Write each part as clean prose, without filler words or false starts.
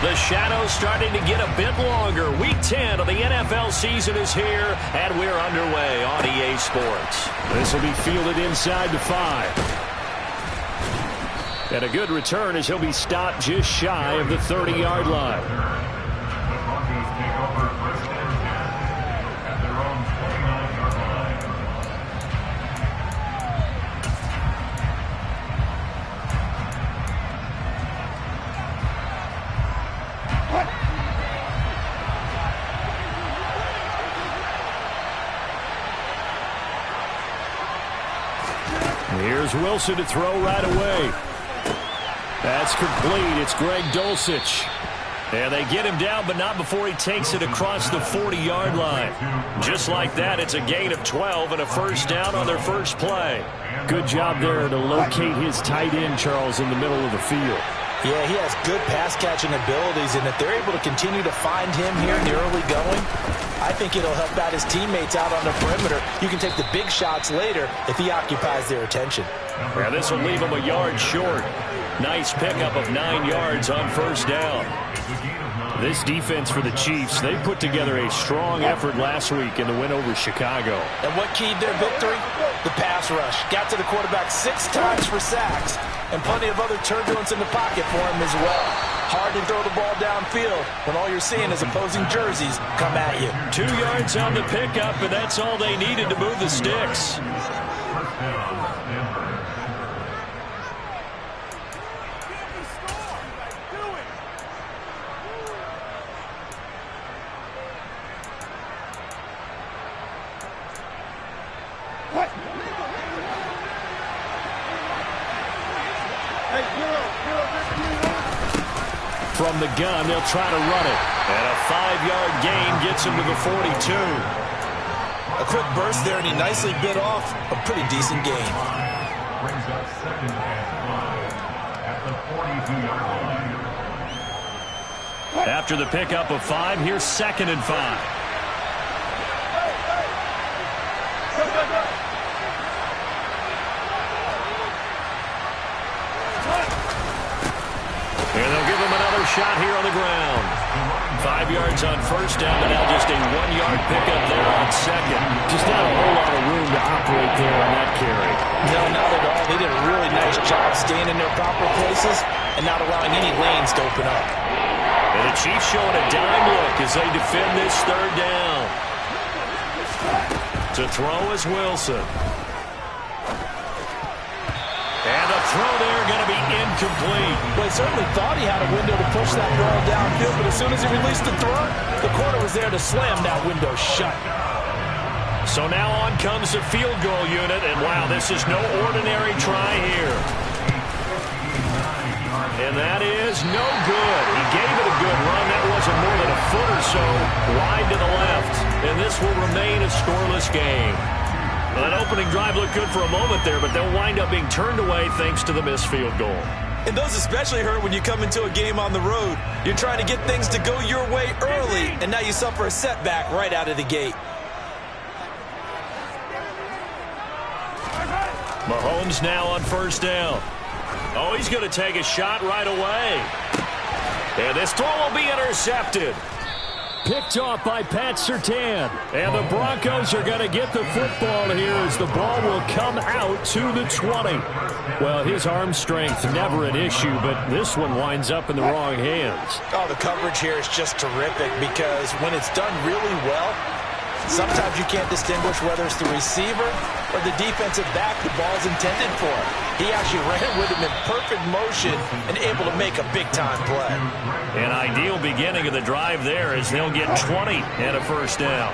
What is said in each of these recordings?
The shadow's starting to get a bit longer. Week 10 of the NFL season is here, and we're underway on EA Sports. This will be fielded inside the 5. And a good return as he'll be stopped just shy of the 30-yard line. The Broncos take over first and 10 at their own 29-yard line. Here's Wilson to throw right away. That's complete. It's Greg Dulcich. And they get him down, but not before he takes it across the 40-yard line. Just like that, it's a gain of 12 and a first down on their first play. Good job there to locate his tight end, Charles, in the middle of the field. Yeah, he has good pass-catching abilities, and if they're able to continue to find him here in the early going, I think it'll help out his teammates out on the perimeter. You can take the big shots later if he occupies their attention. Yeah, this will leave him a yard short. Nice pickup of 9 yards on first down. This defense for the Chiefs, they put together a strong effort last week in the win over Chicago. And what keyed their victory? The pass rush. Got to the quarterback 6 times for sacks, and plenty of other turbulence in the pocket for him as well. Hard to throw the ball downfield when all you're seeing is opposing jerseys come at you. 2 yards on the pickup, and that's all they needed to move the sticks. First down, Denver. From the gun, they'll try to run it. And a 5-yard gain gets him to the 42. A quick burst there, and he nicely bit off a pretty decent gain. Brings up second and 5 at the 42-yard line. After the pickup of 5, here's second and 5. And they'll give him another shot here on the ground. 5 yards on first down, but now just a 1-yard pickup there on second. Just not a whole lot of room to operate there on that carry. No, not at all. They did a really nice job staying in their proper places and not allowing any lanes to open up. And the Chiefs showing a dime look as they defend this third down. To throw is Wilson. And the throw there going to be incomplete. Well, he certainly thought he had a window to push that ball downfield, but as soon as he released the throw, the corner was there to slam that window shut. So now on comes the field goal unit, and wow, this is no ordinary try here. And that is no good. He gave it a good run. That wasn't more than a foot or so wide to the left. And this will remain a scoreless game. Well, that opening drive looked good for a moment there, but they'll wind up being turned away thanks to the missed field goal. And those especially hurt when you come into a game on the road. You're trying to get things to go your way early, and now you suffer a setback right out of the gate. Mahomes now on first down. Oh, he's going to take a shot right away. And this throw will be intercepted. Picked off by Pat Surtain. And the Broncos are going to get the football here as the ball will come out to the 20. Well, his arm strength never an issue, but this one winds up in the wrong hands. Oh, the coverage here is just terrific because when it's done really well, sometimes you can't distinguish whether it's the receiver or the defensive back the ball's intended for. He actually ran with him in perfect motion and able to make a big-time play. An ideal beginning of the drive there as they'll get 20 and a first down.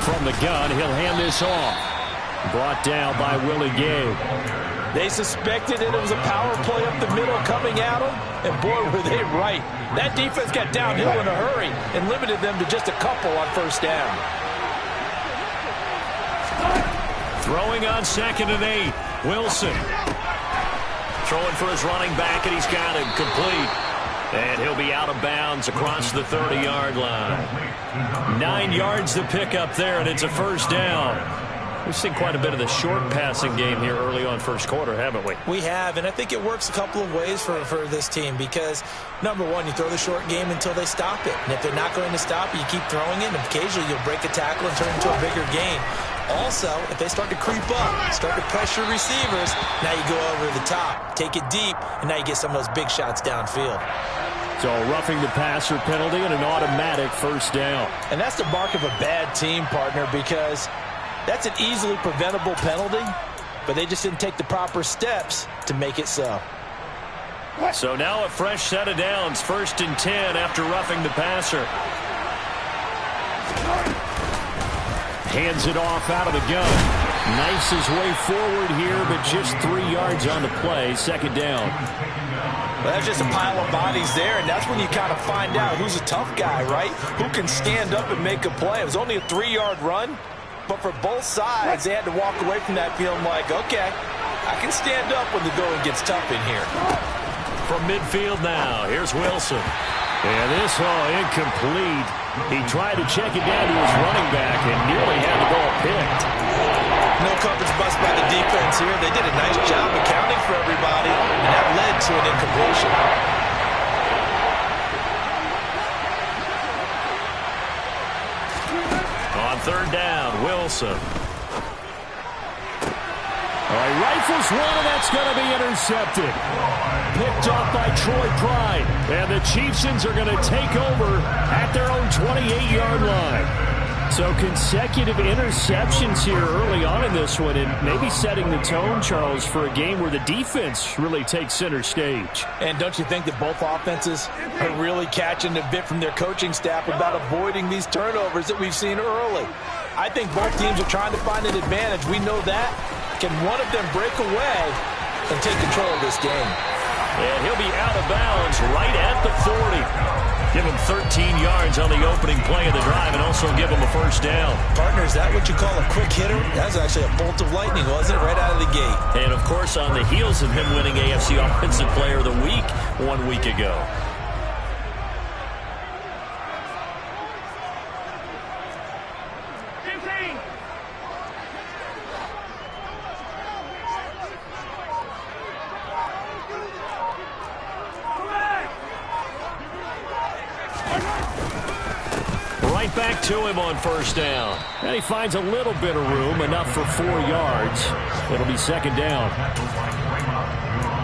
From the gun, he'll hand this off. Brought down by Willie Gay. They suspected it was a power play up the middle coming at them, and boy, were they right. That defense got downhill in a hurry and limited them to just a couple on first down. Throwing on 2nd and 8. Wilson. Throwing for his running back, and he's got him complete. And he'll be out of bounds across the 30-yard line. 9 yards to pick up there, and it's a first down. We've seen quite a bit of the short passing game here early on first quarter, haven't we? We have, and I think it works a couple of ways for this team because, number one, you throw the short game until they stop it. And if they're not going to stop it, you keep throwing it, and occasionally you'll break a tackle and turn it into a bigger game. Also, if they start to creep up, start to pressure receivers, now you go over the top, take it deep, and now you get some of those big shots downfield. So roughing the passer penalty and an automatic first down. And that's the mark of a bad team, partner, because that's an easily preventable penalty, but they just didn't take the proper steps to make it so. So now a fresh set of downs, 1st and 10 after roughing the passer. Hands it off out of the gun. Knifes his way forward here, but just 3 yards on the play. 2nd down. Well, that's just a pile of bodies there, and that's when you kind of find out who's a tough guy, right? Who can stand up and make a play. It was only a 3-yard run, but for both sides, they had to walk away from that feeling like, okay, I can stand up when the going gets tough in here. From midfield now, here's Wilson. And this, incomplete. He tried to check it down to his running back and nearly had the ball picked. No coverage bust by the defense here. They did a nice job accounting for everybody, and that led to an incompletion. On 3rd down, Wilson. All right, rifles one, and that's going to be intercepted. Picked off by Troy Pride. And the Chieftains are going to take over at their own 28-yard line. So consecutive interceptions here early on in this one, and maybe setting the tone, Charles, for a game where the defense really takes center stage. And don't you think that both offenses are really catching a bit from their coaching staff about avoiding these turnovers that we've seen early? I think both teams are trying to find an advantage. We know that. Can one of them break away and take control of this game? And he'll be out of bounds right at the 40. Give him 13 yards on the opening play of the drive and also give him a first down. Partner, is that what you call a quick hitter? That was actually a bolt of lightning, wasn't it? Right out of the gate. And, of course, on the heels of him winning AFC Offensive Player of the Week 1 week ago. Back to him on first down. And he finds a little bit of room, enough for 4 yards. It'll be 2nd down.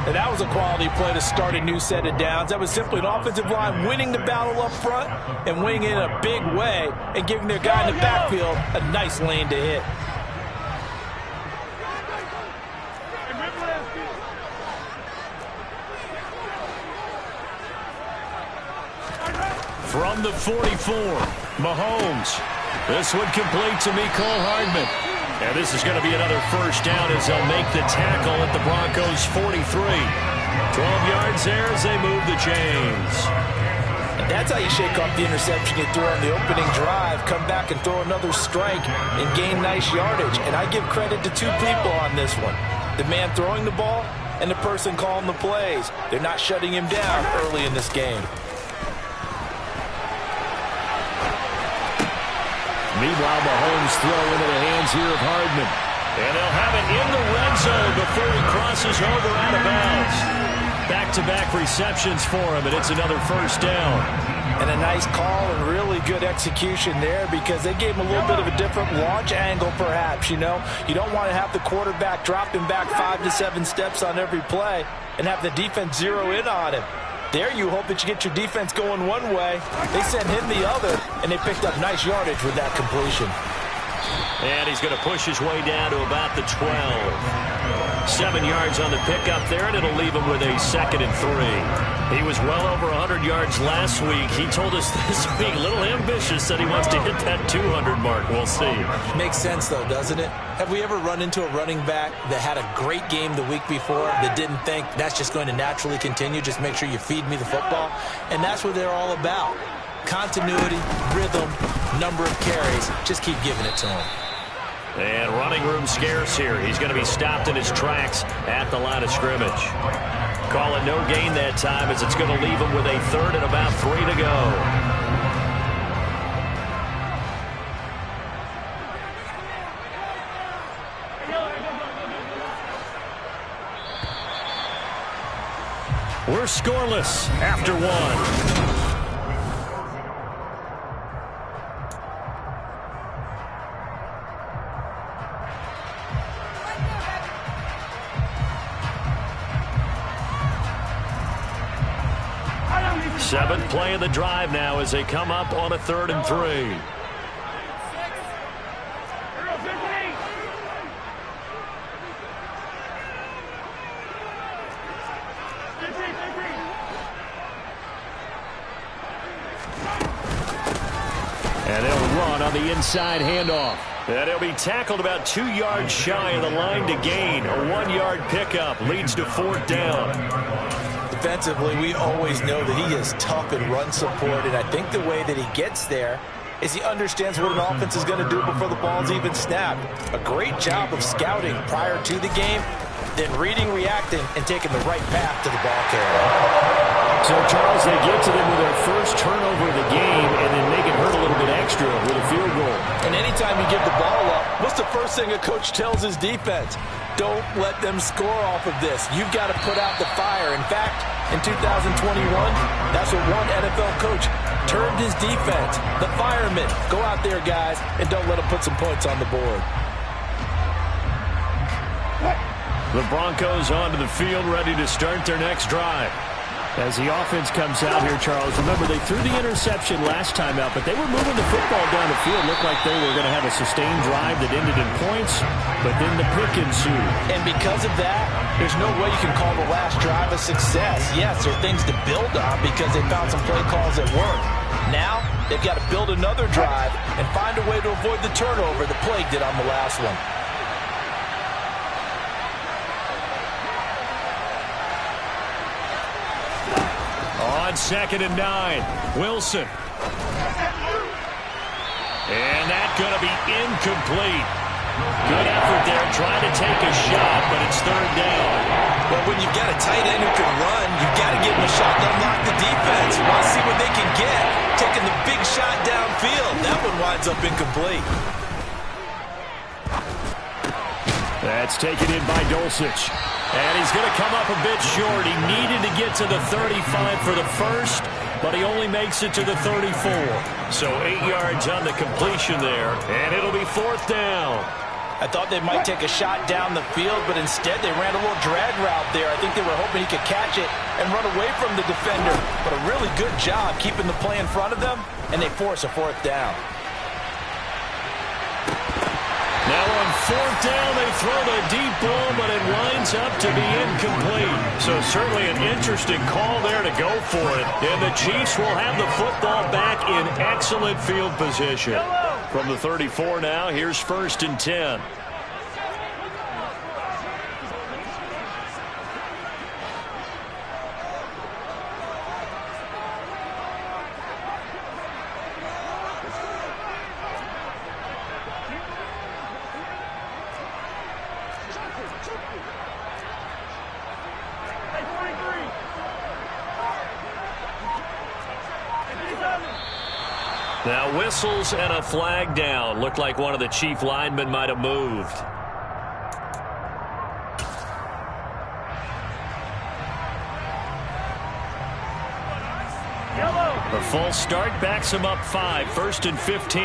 And that was a quality play to start a new set of downs. That was simply an offensive line winning the battle up front and winning it in a big way and giving their guy in the backfield a nice lane to hit. From the 44, Mahomes. This one complete to Mecole Hardman. And this is going to be another first down as they'll make the tackle at the Broncos' 43. 12 yards there as they move the chains. And that's how you shake off the interception you threw on the opening drive, come back and throw another strike and gain nice yardage. And I give credit to 2 people on this one. The man throwing the ball and the person calling the plays. They're not shutting him down early in this game. Meanwhile, Mahomes throw into the hands here of Hardman. And they'll have it in the red zone before he crosses over out of bounds. Back-to-back receptions for him, and it's another first down. And a nice call and really good execution there because they gave him a little bit of a different launch angle perhaps, you know. You don't want to have the quarterback dropping back 5 to 7 steps on every play and have the defense zero in on him. There you hope that you get your defense going one way. They sent him the other, and they picked up nice yardage with that completion. And he's going to push his way down to about the 12. 7 yards on the pickup there, and it'll leave him with a 2nd and 3. He was well over 100 yards last week. He told us this week, a little ambitious, that he wants to hit that 200 mark. We'll see. Makes sense, though, doesn't it? Have we ever run into a running back that had a great game the week before that didn't think that's just going to naturally continue, just make sure you feed me the football? And that's what they're all about. Continuity, rhythm, number of carries. Just keep giving it to him. And running room scarce here. He's going to be stopped in his tracks at the line of scrimmage. Call it no gain that time as it's going to leave him with a 3rd and about 3 to go. We're scoreless after one. Seventh play of the drive now as they come up on a 3rd and 3. And they'll run on the inside handoff. And he'll be tackled about 2 yards shy of the line to gain. A 1-yard pickup leads to 4th down. Defensively, we always know that he is tough in run support, and I think the way that he gets there is he understands what an offense is going to do before the ball's even snapped. A great job of scouting prior to the game, then reading, reacting, and taking the right path to the ball carrier. So, Charles, they get to them with their first turnover of the game and then make it hurt a little bit extra with a field goal. And anytime you give the ball up, what's the first thing a coach tells his defense? Don't let them score off of this. You've got to put out the fire. In fact, in 2021, that's what one NFL coach termed his defense. The firemen. Go out there, guys, and don't let them put some points on the board. The Broncos onto the field, ready to start their next drive. As the offense comes out here, Charles, remember they threw the interception last time out, but they were moving the football down the field. Looked like they were going to have a sustained drive that ended in points, but then the pick ensued. And because of that, there's no way you can call the last drive a success. Yes, there are things to build on because they found some play calls that work. Now, they've got to build another drive and find a way to avoid the turnover the Plague did on the last one. On 2nd and 9, Wilson. And that's going to be incomplete. Good effort there trying to take a shot, but it's 3rd down. Well, when you've got a tight end who can run, you've got to give him a shot to unlock the defense. Want to see what they can get. Taking the big shot downfield. That one winds up incomplete. That's taken in by Dulcich. And he's going to come up a bit short. He needed to get to the 35 for the first, but he only makes it to the 34. So 8 yards on the completion there, and it'll be 4th down. I thought they might take a shot down the field, but instead they ran a little drag route there. I think they were hoping he could catch it and run away from the defender. But a really good job keeping the play in front of them, and they force a 4th down. Now on 4th down, they throw the deep ball, but it winds up to be incomplete. So certainly an interesting call there to go for it. And the Chiefs will have the football back in excellent field position. From the 34 now, here's 1st and 10. Now whistles and a flag down. Looked like one of the Chief linemen might have moved. A full start backs him up 5. 1st and 15.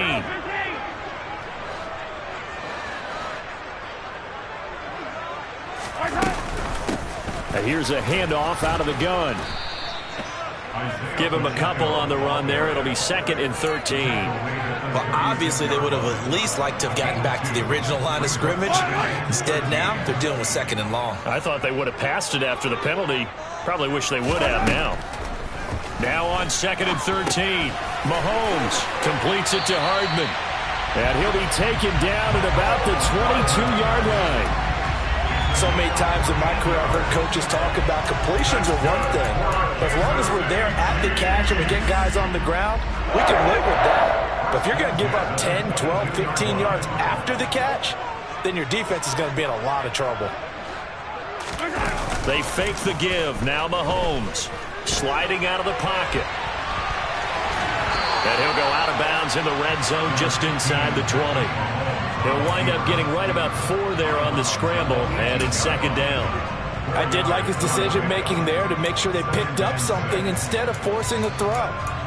And here's a handoff out of the gun. Give him a couple on the run there. It'll be 2nd and 13. Well, obviously they would have at least liked to have gotten back to the original line of scrimmage. Instead now, they're dealing with 2nd and long. I thought they would have passed it after the penalty. Probably wish they would have now. Now on 2nd and 13. Mahomes completes it to Hardman. And he'll be taken down at about the 22-yard line. So many times in my career I've heard coaches talk about completions are one thing. But as long as we're there at the catch and we get guys on the ground, we can live with that. But if you're going to give up 10, 12, 15 yards after the catch, then your defense is going to be in a lot of trouble. They fake the give. Now Mahomes sliding out of the pocket. And he'll go out of bounds in the red zone just inside the 20. He'll wind up getting right about 4 there on the scramble, and it's 2nd down. I did like his decision-making there to make sure they picked up something instead of forcing a throw.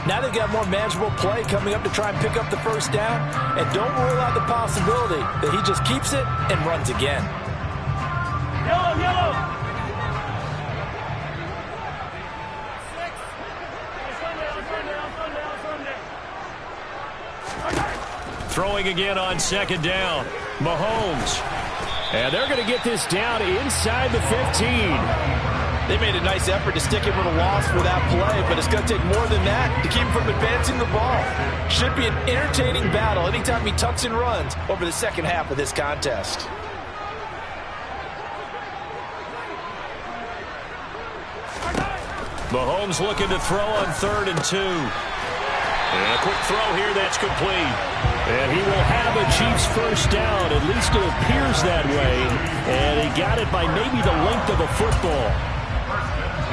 Now they've got more manageable play coming up to try and pick up the first down, and don't rule out the possibility that he just keeps it and runs again. Yellow, yellow. Throwing again on second down. Mahomes. And they're going to get this down inside the 15. They made a nice effort to stick him with a loss for that play, but it's going to take more than that to keep him from advancing the ball. Should be an entertaining battle anytime he tucks and runs over the second half of this contest. Mahomes looking to throw on 3rd and 2. And a quick throw here that's complete. And he will have a Chiefs first down. At least it appears that way. And he got it by maybe the length of a football.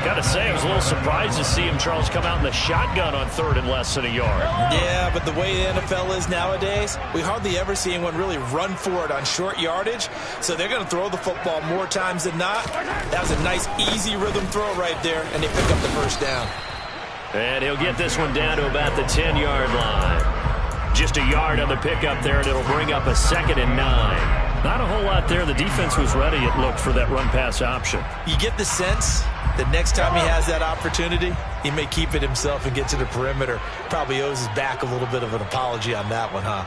Got to say, I was a little surprised to see him, Charles, come out in the shotgun on 3rd and less than a yard. Yeah, but the way the NFL is nowadays, we hardly ever see anyone really run for it on short yardage. So they're going to throw the football more times than not. That was a nice, easy rhythm throw right there, and they pick up the first down. And he'll get this one down to about the 10-yard line. Just a yard on the pickup there, and it'll bring up a 2nd and 9. Not a whole lot there. The defense was ready, it looked, for that run-pass option. You get the sense that next time he has that opportunity, he may keep it himself and get to the perimeter. Probably owes his back a little bit of an apology on that one, huh?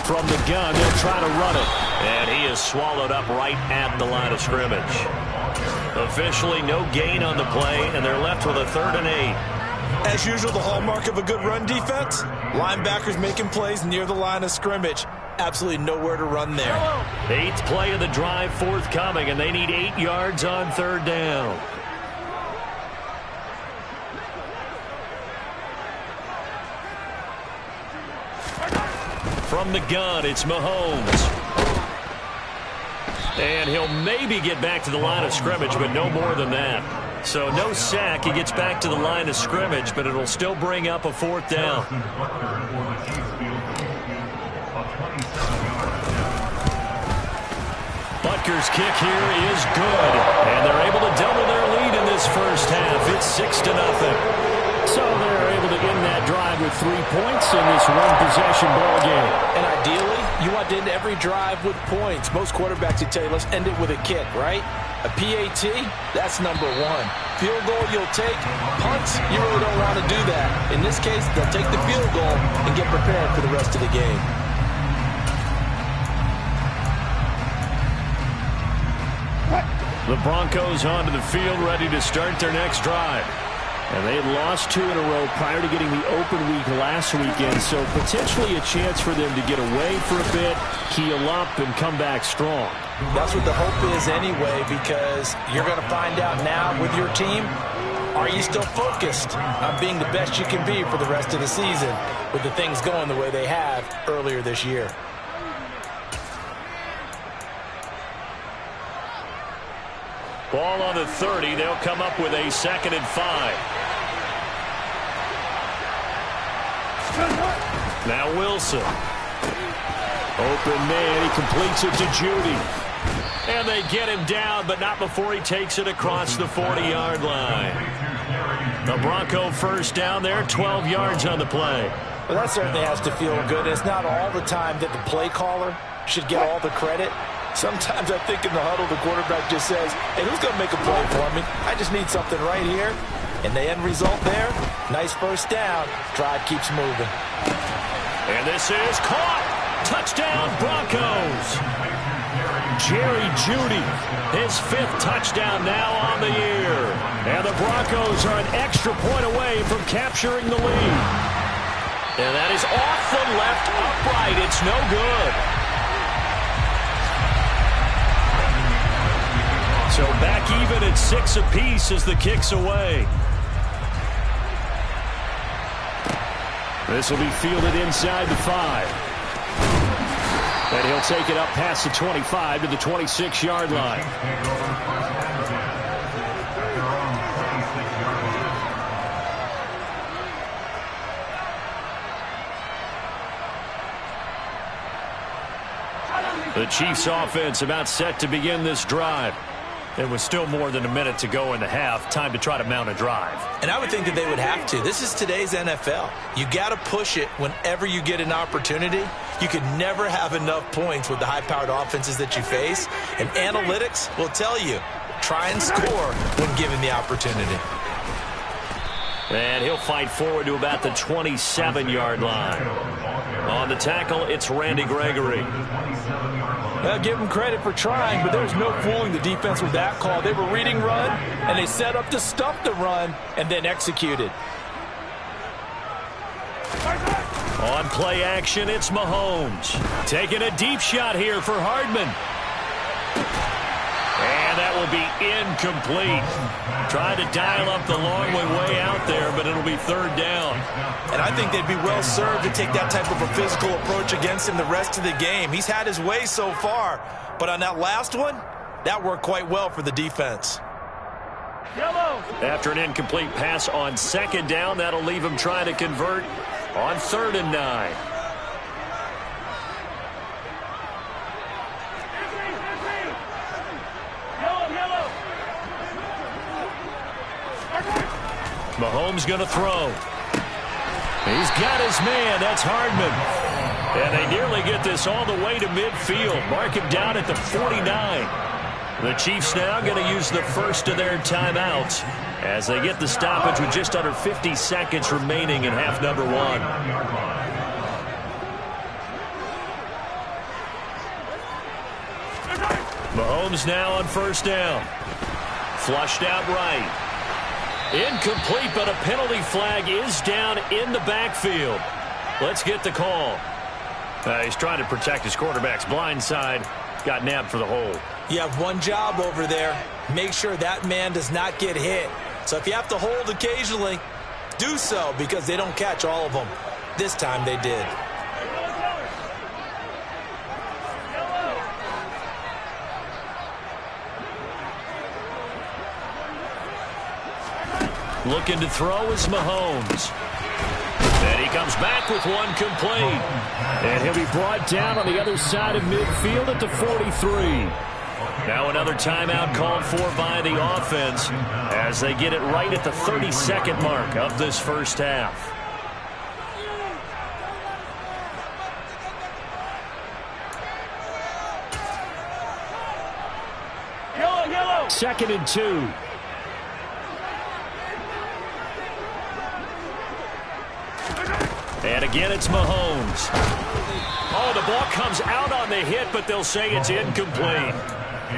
From the gun, they'll try to run it. And he is swallowed up right at the line of scrimmage. Officially no gain on the play, and they're left with a 3rd and 8. As usual, the hallmark of a good run defense, linebackers making plays near the line of scrimmage. Absolutely nowhere to run there. 8th play of the drive forthcoming, and they need 8 yards on 3rd down. From the gun, it's Mahomes. And he'll maybe get back to the line of scrimmage, but no more than that. So no sack. He gets back to the line of scrimmage, but it'll still bring up a 4th down. Butker's kick here is good. And they're able to double their lead in this first half. It's 6-0. So they're able to end that drive with 3 points in this one-possession ball game. And ideally, you want to end every drive with points. Most quarterbacks would tell you, let's end it with a kick, right? A PAT, that's number 1. Field goal you'll take. Punts, you really don't want to do that. In this case, they'll take the field goal and get prepared for the rest of the game. The Broncos onto the field, ready to start their next drive. And they had lost 2 in a row prior to getting the open week last weekend, so potentially a chance for them to get away for a bit, heal up, and come back strong. That's what the hope is anyway, because you're going to find out now with your team, are you still focused on being the best you can be for the rest of the season with the things going the way they have earlier this year? Ball on the 30. They'll come up with a 2nd and 5. Now Wilson. Open man. He completes it to Judy. And they get him down, but not before he takes it across the 40-yard line. The Bronco first down there, 12 yards on the play. Well, that certainly has to feel good. It's not all the time that the play caller should get all the credit. Sometimes I think in the huddle, the quarterback just says, hey, who's going to make a play for me? I just need something right here. And the end result there, nice first down. Drive keeps moving. And this is caught. Touchdown, Broncos. Jerry Jeudy, his 5th touchdown now on the year. And the Broncos are an extra point away from capturing the lead. And that is off the left upright. It's no good. So back even at 6 apiece as the kick's away. This will be fielded inside the 5. And he'll take it up past the 25 to the 26-yard line. The Chiefs offense about set to begin this drive. It was still more than a minute to go in the half. Time to try to mount a drive. And I would think that they would have to. This is today's NFL. You got to push it whenever you get an opportunity. You could never have enough points with the high-powered offenses that you face. And analytics will tell you, try and score when given the opportunity. And he'll fight forward to about the 27-yard line. On the tackle, it's Randy Gregory. Well, give them credit for trying, but there's no fooling the defense with that call. They were reading run, and they set up to stuff the run, and then executed. On play action, it's Mahomes. Taking a deep shot here for Hardman. And that will be incomplete. Trying to dial up the long way out there, but it'll be third down. And I think they'd be well served to take that type of a physical approach against him the rest of the game. He's had his way so far, but on that last one, that worked quite well for the defense. After an incomplete pass on second down, that'll leave him trying to convert on 3rd and 9. Mahomes going to throw. He's got his man. That's Hardman. And they nearly get this all the way to midfield. Mark him down at the 49. The Chiefs now going to use the first of their timeouts as they get the stoppage with just under 50 seconds remaining in half number 1. Mahomes now on first down. Flushed out right. Incomplete, but a penalty flag is down in the backfield. Let's get the call. He's trying to protect his quarterback's blind side. Got nabbed for the hold. You have one job over there. Make sure that man does not get hit. So if you have to hold occasionally, do so because they don't catch all of them. This time they did. Looking to throw is Mahomes. And he comes back with one complete. And he'll be brought down on the other side of midfield at the 43. Now another timeout called for by the offense as they get it right at the 32nd mark of this first half. Yellow. 2nd and 2. And again, it's Mahomes. Oh, the ball comes out on the hit, but they'll say it's incomplete.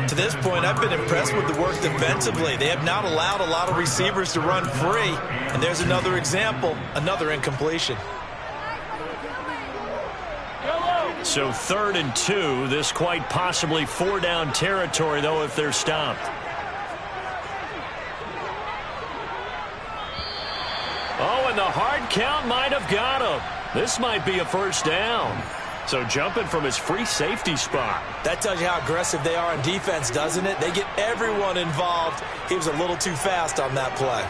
To this point, I've been impressed with the work defensively. They have not allowed a lot of receivers to run free. And there's another example, another incompletion. So 3rd and 2, this quite possibly 4-down territory, though, if they're stopped. Oh, and the hard count might have got him. This might be a first down. So jumping from his free safety spot. That tells you how aggressive they are on defense, doesn't it? They get everyone involved. He was a little too fast on that play.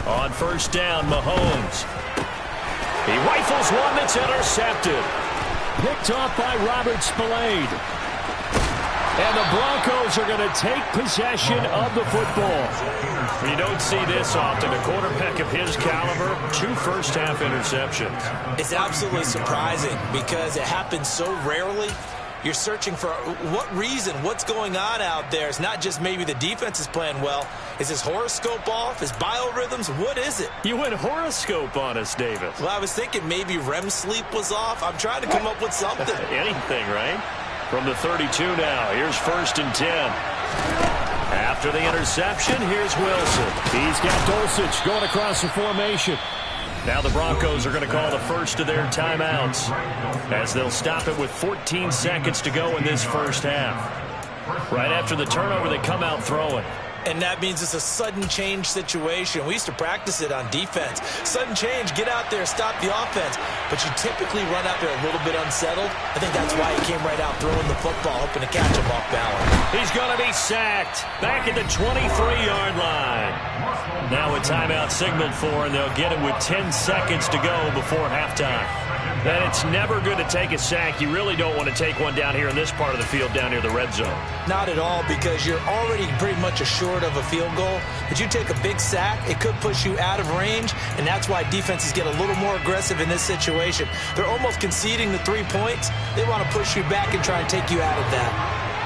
On first down, Mahomes. He rifles one that's intercepted. Picked off by Robert Spillane. And the Broncos are going to take possession of the football. You don't see this often. A quarterback of his caliber, 2 first-half interceptions. It's absolutely surprising because it happens so rarely. You're searching for what reason, what's going on out there. It's not just maybe the defense is playing well. Is his horoscope off? His biorhythms? What is it? You went horoscope on us, Davis. Well, I was thinking maybe REM sleep was off. I'm trying to come up with something. Anything, right? From the 32 now, here's 1st and 10. After the interception, here's Wilson. He's got Dulcich going across the formation. Now the Broncos are going to call the first of their timeouts as they'll stop it with 14 seconds to go in this first half. Right after the turnover, they come out throwing. And that means it's a sudden change situation. We used to practice it on defense. Sudden change, get out there, stop the offense. But you typically run out there a little bit unsettled. I think that's why he came right out throwing the football, hoping to catch him off balance. He's going to be sacked back at the 23-yard line. Now a timeout signaled for, and they'll get it with 10 seconds to go before halftime. And it's never good to take a sack. You really don't want to take one down here in this part of the field, down near the red zone. Not at all, because you're already pretty much assured of a field goal. But you take a big sack, it could push you out of range, and that's why defenses get a little more aggressive in this situation. They're almost conceding the 3 points. They want to push you back and try and take you out of that.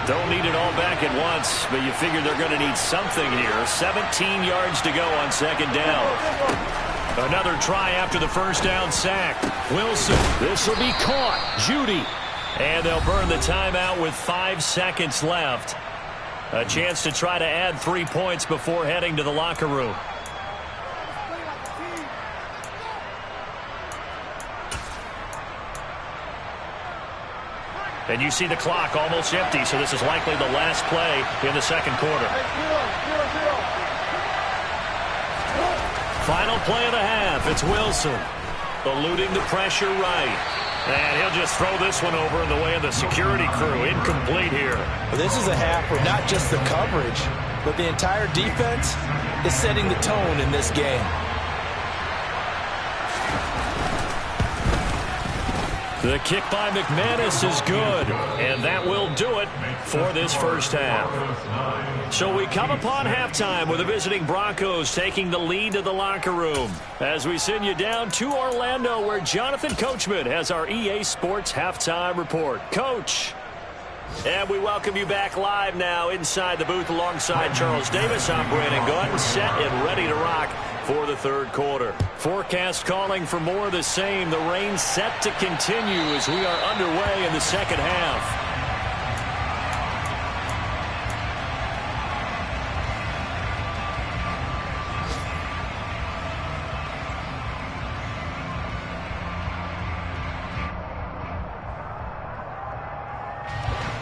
Don't need it all back at once, but you figure they're going to need something here. 17 yards to go on second down. Another try after the first down sack. Wilson, this will be caught. Judy. And they'll burn the timeout with 5 seconds left. A chance to try to add 3 points before heading to the locker room. And you see the clock almost empty, so this is likely the last play in the second quarter. Final play of the half. It's Wilson eluding the pressure right. And he'll just throw this one over in the way of the security crew. Incomplete here. Well, this is a half where not just the coverage, but the entire defense is setting the tone in this game. The kick by McManus is good, and that will do it for this first half. So we come upon halftime with the visiting Broncos taking the lead to the locker room as we send you down to Orlando, where Jonathan Coachman has our EA Sports halftime report. Coach. And we welcome you back live now inside the booth alongside Charles Davis. I'm Brandon Gordon, set and ready to rock for the third quarter. Forecast calling for more of the same. The rain set to continue as we are underway in the second half.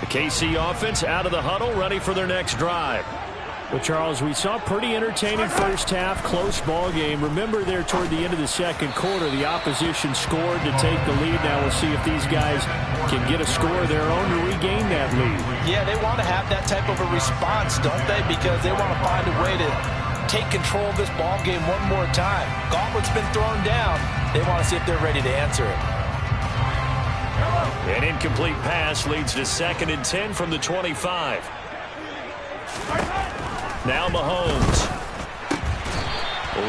The KC offense out of the huddle, ready for their next drive. Well, Charles, we saw a pretty entertaining first half, close ball game. Remember there toward the end of the second quarter, the opposition scored to take the lead. Now we'll see if these guys can get a score of their own to regain that lead. Yeah, they want to have that type of a response, don't they? Because they want to find a way to take control of this ball game one more time. Gauntlet's been thrown down. They want to see if they're ready to answer it. An incomplete pass leads to 2nd and 10 from the 25. Now Mahomes.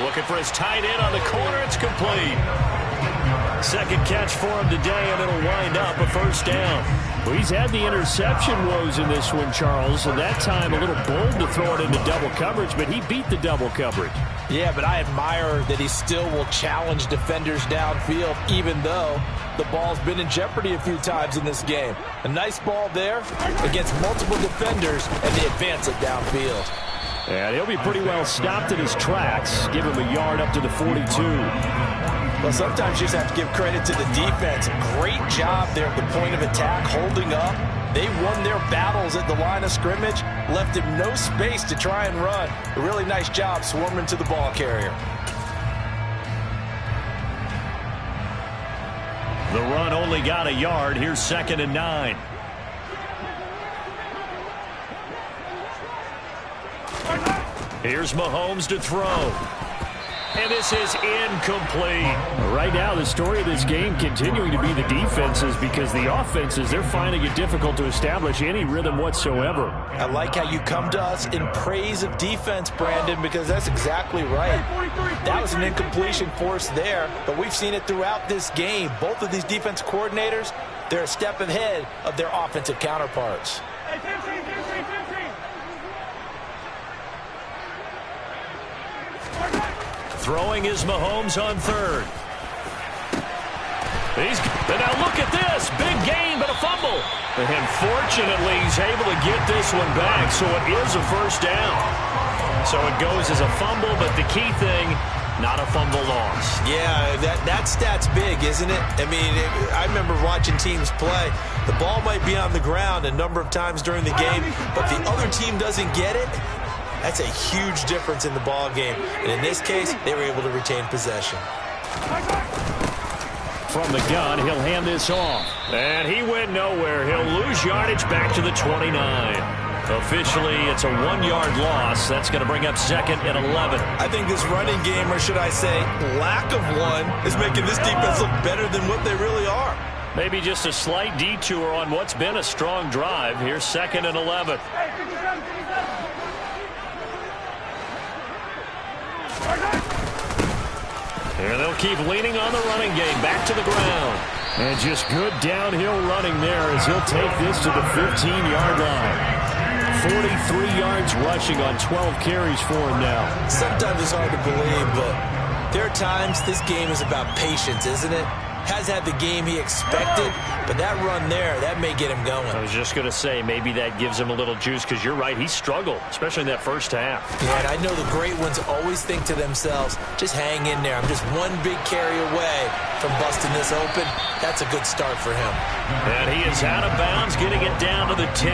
Looking for his tight end on the corner. It's complete. Second catch for him today, and it'll wind up a first down. Well, he's had the interception woes in this one, Charles, and that time a little bold to throw it into double coverage, but he beat the double coverage. Yeah, but I admire that he still will challenge defenders downfield, even though the ball's been in jeopardy a few times in this game. A nice ball there against multiple defenders, and they advance it downfield. And he'll be pretty well stopped in his tracks. Give him a yard up to the 42. Well, sometimes you just have to give credit to the defense. Great job there at the point of attack, holding up. They won their battles at the line of scrimmage, left him no space to try and run. A really nice job swarming to the ball carrier. The run only got a yard. Here's 2nd and 9. Here's Mahomes to throw. And this is incomplete. Right now, the story of this game continuing to be the defenses, because the offenses, they're finding it difficult to establish any rhythm whatsoever. I like how you come to us in praise of defense, Brandon, because that's exactly right. That was an incompletion forced there, but we've seen it throughout this game. Both of these defense coordinators, they're a step ahead of their offensive counterparts. Throwing is Mahomes on 3rd. And now look at this. Big gain, but a fumble. And fortunately, he's able to get this one back, so it is a first down. So it goes as a fumble, but the key thing, not a fumble loss. Yeah, that stat's big, isn't it? I mean, I remember watching teams play. The ball might be on the ground a number of times during the game, but the other team doesn't get it. That's a huge difference in the ball game. And in this case, they were able to retain possession. From the gun, he'll hand this off. And he went nowhere. He'll lose yardage back to the 29. Officially, it's a 1-yard loss. That's going to bring up 2nd and 11. I think this running game, or should I say lack of one, is making this defense look better than what they really are. Maybe just a slight detour on what's been a strong drive. Here's 2nd and 11. Here they'll keep leaning on the running game. Back to the ground. And just good downhill running there as he'll take this to the 15-yard line. 43 yards rushing on 12 carries for him now. Sometimes it's hard to believe, but there are times this game is about patience, isn't it? Has had the game he expected, but that run there, that may get him going. I was just going to say, maybe that gives him a little juice, because you're right, he struggled, especially in that first half. Yeah, and I know the great ones always think to themselves, just hang in there. I'm just one big carry away from busting this open. That's a good start for him. And he is out of bounds, getting it down to the 10.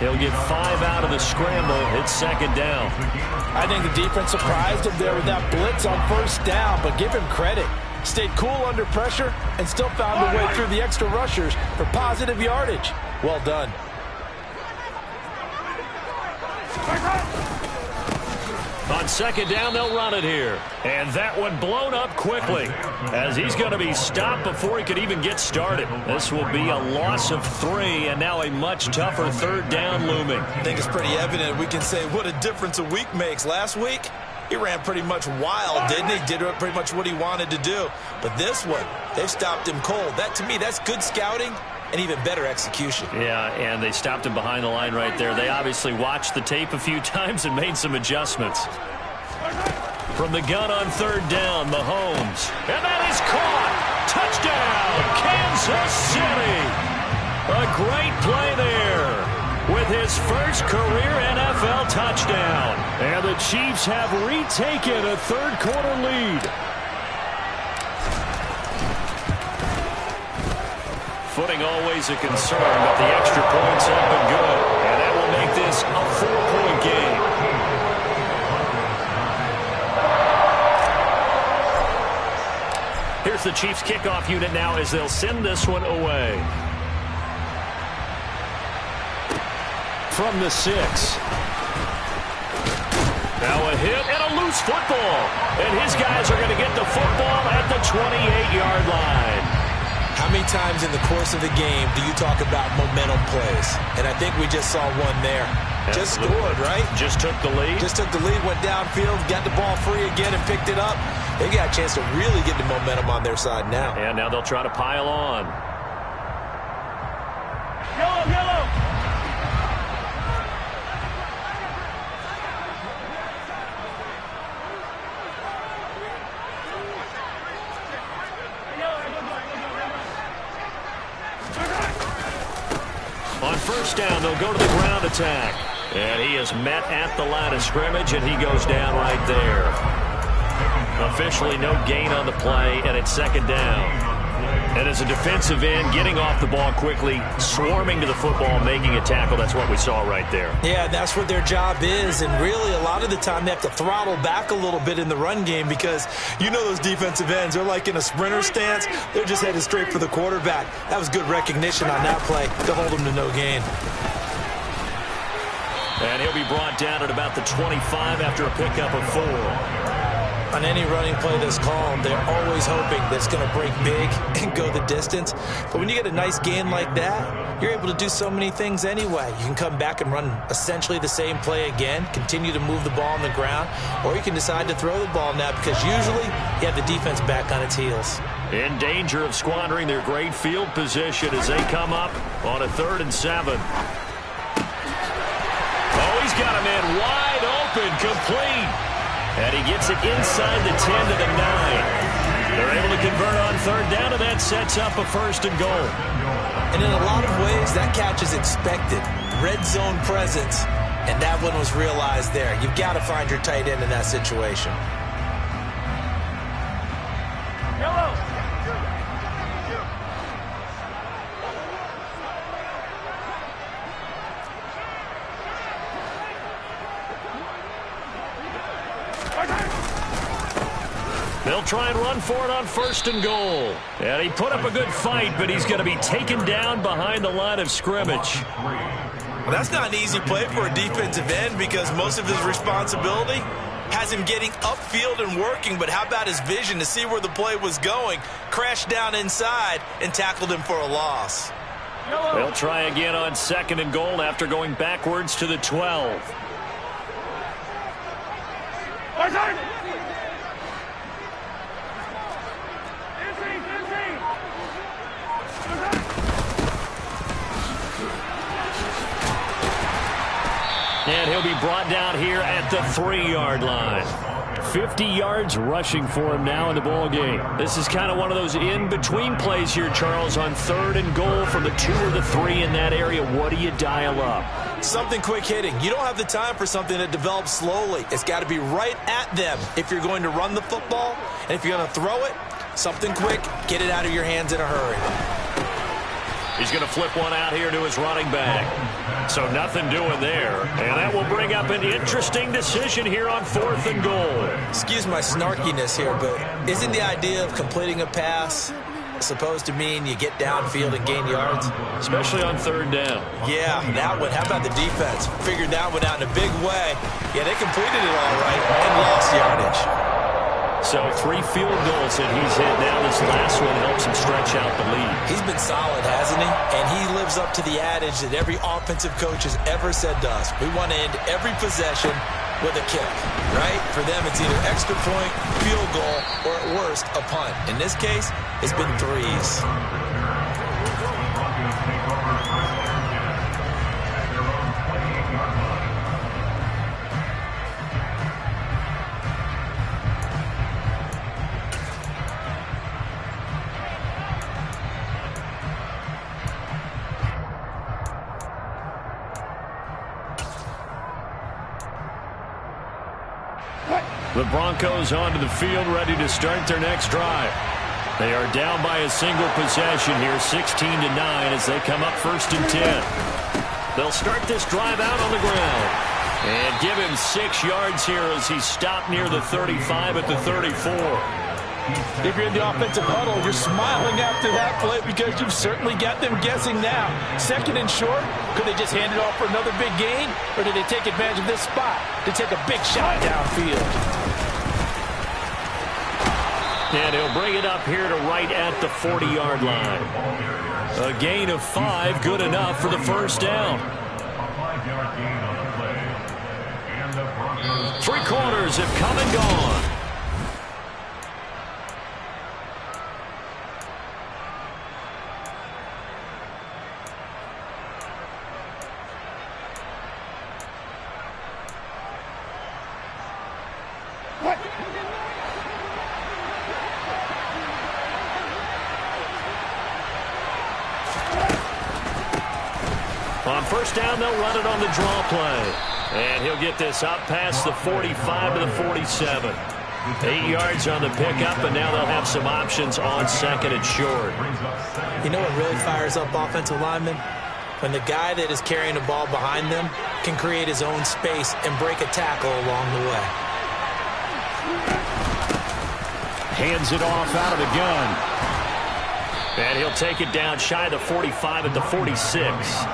He'll get 5 out of the scramble. It's 2nd down. I think the defense surprised him there with that blitz on first down, but give him credit. Stayed cool under pressure and still found a way through the extra rushers for positive yardage. Well done. On 2nd down, they'll run it here. And that one blown up quickly as he's going to be stopped before he could even get started. This will be a loss of 3, and now a much tougher 3rd down looming. I think it's pretty evident. We can say what a difference a week makes. Last week, he ran pretty much wild, didn't he? Did pretty much what he wanted to do. But this one, they've stopped him cold. That, to me, that's good scouting and even better execution. Yeah, and they stopped him behind the line right there. They obviously watched the tape a few times and made some adjustments. From the gun on 3rd down, Mahomes. And that is caught. Touchdown, Kansas City. A great play there with his first career NFL touchdown. And the Chiefs have retaken a 3rd quarter lead. Footing always a concern, but the extra point's up and good. And that will make this a 4-point game. Here's the Chiefs kickoff unit now as they'll send this one away. From the 6. Now a hit and a loose football. And his guys are going to get the football at the 28-yard line. How many times in the course of the game do you talk about momentum plays? And I think we just saw one there. Just scored, right? Just took the lead. Just took the lead, went downfield, got the ball free again and picked it up. They got a chance to really get the momentum on their side now. And now they'll try to pile on. Yellow, yellow. On 1st down, they'll go to the ground attack. And he is met at the line of scrimmage, and he goes down right there. Officially no gain on the play, and it's 2nd down. And as a defensive end, getting off the ball quickly, swarming to the football, making a tackle, that's what we saw right there. Yeah, that's what their job is, and really a lot of the time they have to throttle back a little bit in the run game because you know those defensive ends, they're like in a sprinter stance. They're just headed straight for the quarterback. That was good recognition on that play to hold them to no gain. And he'll be brought down at about the 25 after a pickup of 4. On any running play that's called, they're always hoping that it's going to break big and go the distance. But when you get a nice gain like that, you're able to do so many things anyway. You can come back and run essentially the same play again, continue to move the ball on the ground, or you can decide to throw the ball now because usually you have the defense back on its heels. In danger of squandering their great field position as they come up on a 3rd and 7. Oh, he's got him in wide open, complete. And he gets it inside the 10 to the 9. They're able to convert on 3rd down, and that sets up a 1st and goal. And in a lot of ways, that catch is expected. Red zone presence, and that one was realized there. You've got to find your tight end in that situation. Yellow. They'll try and run for it on 1st and goal. And he put up a good fight, but he's going to be taken down behind the line of scrimmage. Well, that's not an easy play for a defensive end because most of his responsibility has him getting upfield and working, but how about his vision to see where the play was going, crashed down inside, and tackled him for a loss. They'll try again on 2nd and goal after going backwards to the 12. And he'll be brought down here at the 3-yard line. 50 yards rushing for him now in the ball game. This is kind of one of those in-between plays here, Charles, on 3rd and goal from the 2 or the 3 in that area. What do you dial up? Something quick hitting. You don't have the time for something that develops slowly. It's got to be right at them if you're going to run the football. And if you're going to throw it, something quick, get it out of your hands in a hurry. He's going to flip one out here to his running back. So nothing doing there. And that will bring up an interesting decision here on 4th and goal. Excuse my snarkiness here, but isn't the idea of completing a pass supposed to mean you get downfield and gain yards? Especially on 3rd down. Yeah, that one. How about the defense? Figured that one out in a big way. Yeah, they completed it all right and lost yardage. So 3 field goals that he's hit now. This last one helps him stretch out the lead. He's been solid, hasn't he? And he lives up to the adage that every offensive coach has ever said to us. We want to end every possession with a kick, right? For them, it's either extra point, field goal, or at worst, a punt. In this case, it's been 3s. The Broncos onto the field, ready to start their next drive. They are down by a single possession here, 16-9, as they come up 1st and 10. They'll start this drive out on the ground and give him 6 yards here as he's stopped near the 35 at the 34. If you're in the offensive huddle, you're smiling after that play because you've certainly got them guessing now. 2nd and short, could they just hand it off for another big gain, or did they take advantage of this spot to take a big shot downfield? And he'll bring it up here to right at the 40-yard line. A gain of 5, good enough for the 1st down. 3 quarters have come and gone. On 1st down, they'll run it on the draw play. And he'll get this up past the 45 to the 47. 8 yards on the pickup, and now they'll have some options on 2nd and short. You know what really fires up offensive linemen? When the guy that is carrying the ball behind them can create his own space and break a tackle along the way. Hands it off out of the gun. And he'll take it down shy of the 45 at the 46.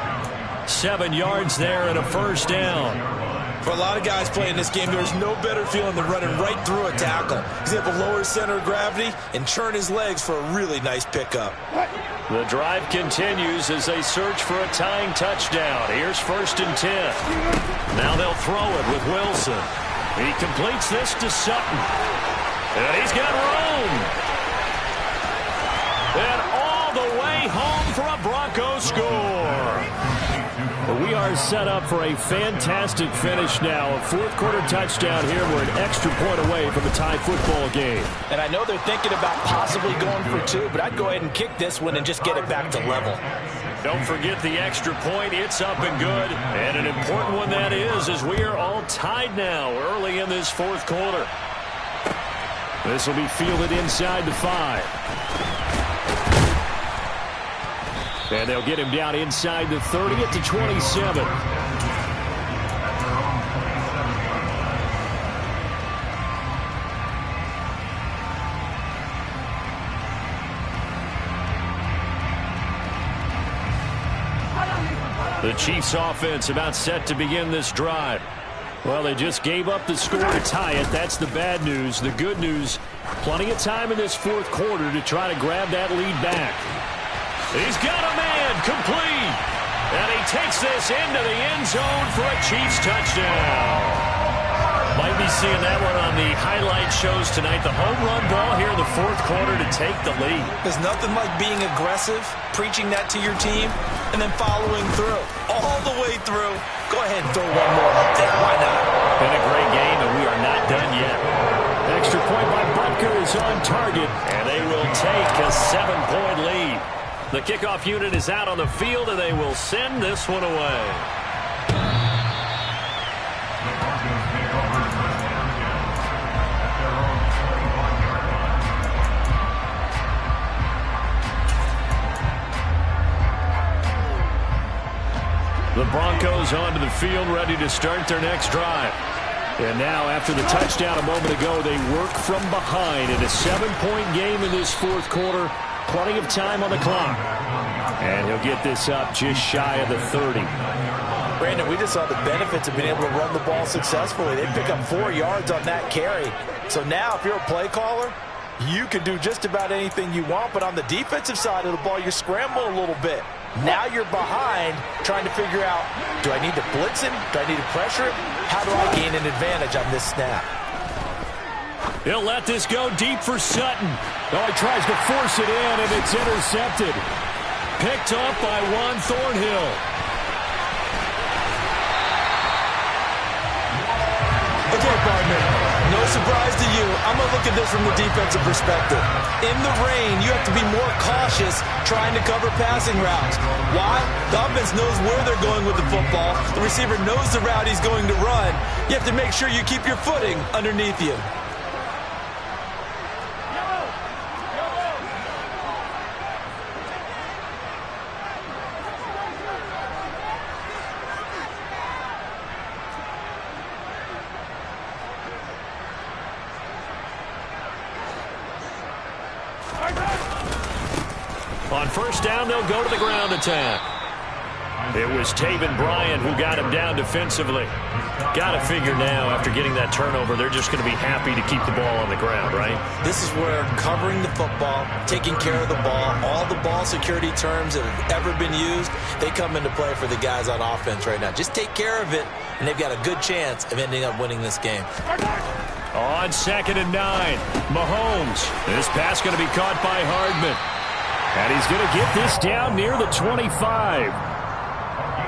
7 yards there and a 1st down. For a lot of guys playing this game, there's no better feeling than running right through a tackle. He's able to lower his center of gravity and churn his legs for a really nice pickup. The drive continues as they search for a tying touchdown. Here's 1st and 10. Now they'll throw it with Wilson. He completes this to Sutton. And he's got room. And all the way home for a Broncos score. We are set up for a fantastic finish now. A 4th quarter touchdown here. We're an extra point away from a tie football game. And I know they're thinking about possibly going for 2, but I'd go ahead and kick this one and just get it back to level. Don't forget the extra point. It's up and good. And an important one that is, as we are all tied now early in this 4th quarter. This will be fielded inside the 5. And they'll get him down inside the 30 at the 27. The Chiefs offense about set to begin this drive. Well, they just gave up the score to tie it. That's the bad news. The good news, plenty of time in this fourth quarter to try to grab that lead back. He's got a man complete. And he takes this into the end zone for a Chiefs touchdown. Might be seeing that one on the highlight shows tonight. The home run ball here in the fourth quarter to take the lead. There's nothing like being aggressive, preaching that to your team, and then following through. All the way through. Go ahead and throw one more up there. Why not? Been a great game, and we are not done yet. Extra point by Butker is on target, and they will take a 7-point lead. The kickoff unit is out on the field, and they will send this one away. The Broncos onto the field, ready to start their next drive. And now, after the touchdown a moment ago, they work from behind in a 7-point game in this fourth quarter. Plenty of time on the clock. And he'll get this up just shy of the 30. Brandon, we just saw the benefits of being able to run the ball successfully. They pick up 4 yards on that carry. So now, if you're a play caller, you can do just about anything you want. But on the defensive side of the ball, you scramble a little bit. Now you're behind, trying to figure out, do I need to blitz him? Do I need to pressure him? How do I gain an advantage on this snap? He'll let this go deep for Sutton. Oh, he tries to force it in, and it's intercepted. Picked up by Juan Thornhill. Okay, partner, no surprise to you. I'm going to look at this from the defensive perspective. In the rain, you have to be more cautious trying to cover passing routes. Why? The offense knows where they're going with the football. The receiver knows the route he's going to run. You have to make sure you keep your footing underneath you. On first down, they'll go to the ground attack. It was Taven Bryan who got him down defensively. Got to figure now, after getting that turnover, they're just going to be happy to keep the ball on the ground, right? This is where covering the football, taking care of the ball, all the ball security terms that have ever been used, they come into play for the guys on offense right now. Just take care of it, and they've got a good chance of ending up winning this game. On 2nd and 9, Mahomes. This pass going to be caught by Hardman. And he's going to get this down near the 25.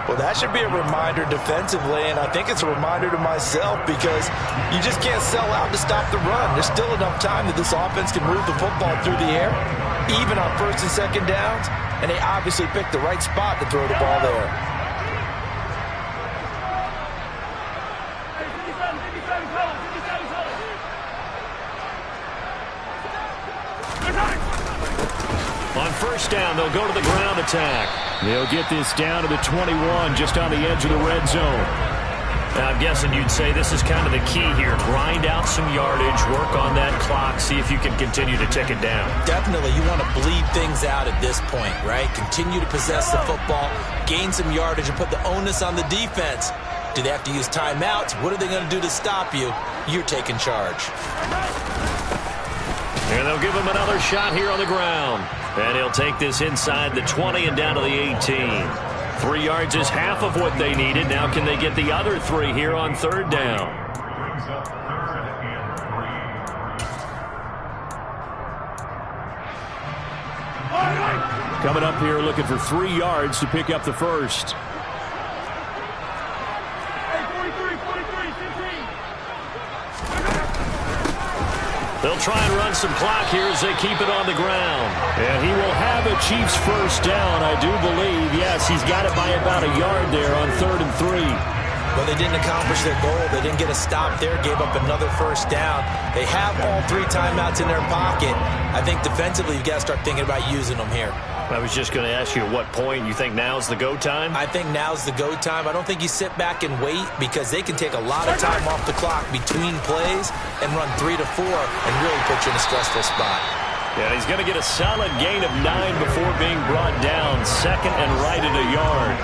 Well, that should be a reminder defensively, and I think it's a reminder to myself because you just can't sell out to stop the run. There's still enough time that this offense can move the football through the air, even on 1st and 2nd downs, and they obviously picked the right spot to throw the ball there. On first down, they'll go to the ground attack. They'll get this down to the 21, just on the edge of the red zone. Now, I'm guessing you'd say this is kind of the key here. Grind out some yardage, work on that clock, see if you can continue to tick it down. Definitely, you want to bleed things out at this point, right? Continue to possess the football, gain some yardage, and put the onus on the defense. Do they have to use timeouts? What are they going to do to stop you? You're taking charge. And they'll give him another shot here on the ground. And he'll take this inside the 20 and down to the 18. 3 yards is half of what they needed. Now can they get the other 3 here on 3rd down? Brings up 3rd and 3. Coming up here looking for 3 yards to pick up the first. They'll try and run some clock here as they keep it on the ground. And he will have a Chiefs first down, I do believe. Yes, he's got it by about a yard there on 3rd and 3. Well, they didn't accomplish their goal. They didn't get a stop there, gave up another first down. They have all 3 timeouts in their pocket. I think defensively, you've got to start thinking about using them here. I was just going to ask you at what point you think now's the go time? I think now's the go time. I don't think you sit back and wait because they can take a lot of time off the clock between plays and run 3 to 4 and really put you in a stressful spot. Yeah, he's going to get a solid gain of 9 before being brought down. 2nd and right at a yard.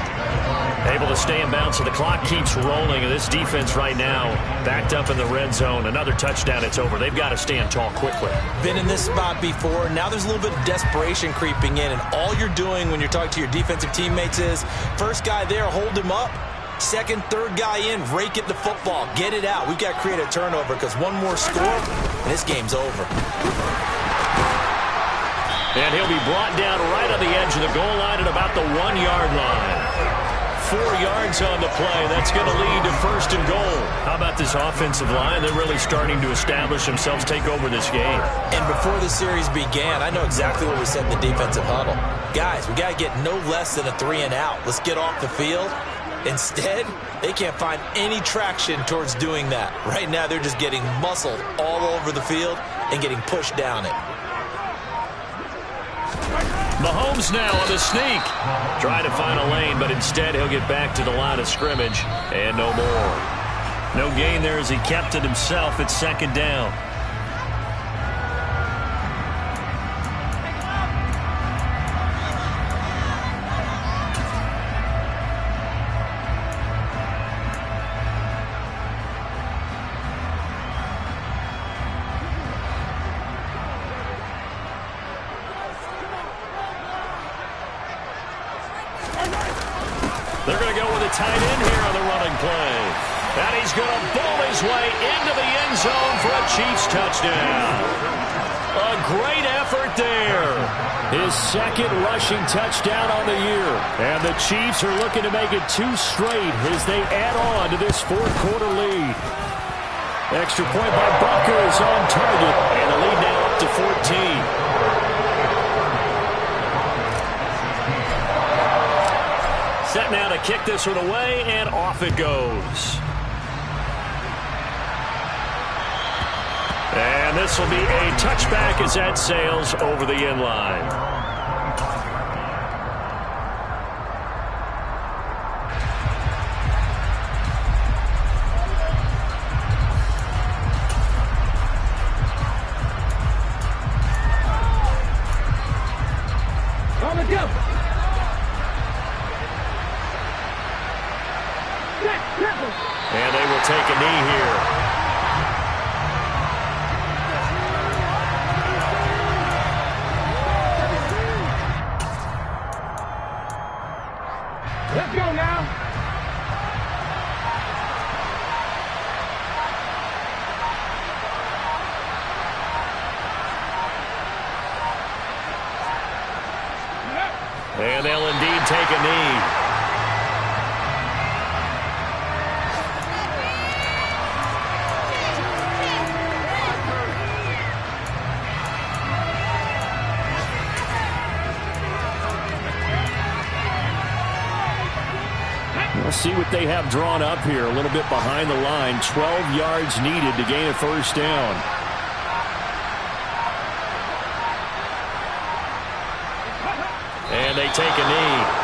Able to stay in bounds, so the clock keeps rolling. And this defense right now backed up in the red zone. Another touchdown, it's over. They've got to stand tall quickly. Been in this spot before. Now there's a little bit of desperation creeping in. And all you're doing when you're talking to your defensive teammates is, first guy there, hold him up. Second, third guy in, rake at the football. Get it out. We've got to create a turnover because one more score, and this game's over. And he'll be brought down right on the edge of the goal line at about the 1-yard line. 4 yards on the play. That's going to lead to first and goal. How about this offensive line? They're really starting to establish themselves, take over this game. And before the series began, I know exactly what we said in the defensive huddle. Guys, we got to get no less than a 3-and-out. Let's get off the field. Instead, they can't find any traction towards doing that. Right now, they're just getting muscled all over the field and getting pushed down it. Mahomes now on the sneak. Trying to find a lane, but instead he'll get back to the line of scrimmage and no more. No gain there as he kept it himself at second down. They're going to go with a tight end here on the running play. And he's going to bowl his way into the end zone for a Chiefs touchdown. A great effort there. His second rushing touchdown on the year. And the Chiefs are looking to make it 2 straight as they add on to this fourth-quarter lead. Extra point by Bucker is on target. And the lead now up to 14. Set now to kick this one away, and off it goes. And this will be a touchback as that sails over the end line. On the go. And they will take a knee here. Let's go now. And they'll indeed take a knee. Let's see what they have drawn up here. A little bit behind the line. 12 yards needed to gain a first down. And they take a knee.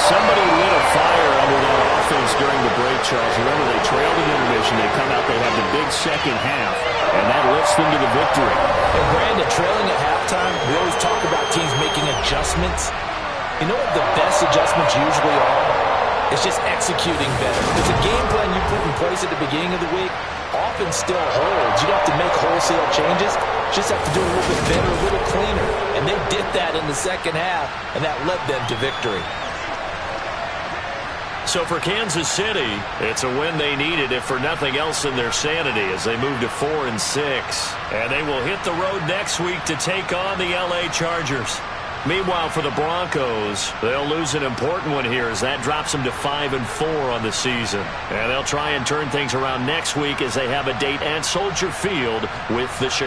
Somebody lit a fire under that offense during the break, Charles. Remember, they trailed in intermission. They come out, they have the big second half, and that lifts them to the victory. And Brandon, trailing at halftime, we always talk about teams making adjustments. You know what the best adjustments usually are? It's just executing better. Because the game plan you put in place at the beginning of the week often still holds. You don't have to make wholesale changes. You just have to do a little bit better, a little cleaner. And they did that in the second half, and that led them to victory. So for Kansas City, it's a win they needed, if for nothing else than their sanity, as they move to 4-6. And they will hit the road next week to take on the LA Chargers. Meanwhile, for the Broncos, they'll lose an important one here as that drops them to 5-4 on the season. And they'll try and turn things around next week as they have a date at Soldier Field with the Chicago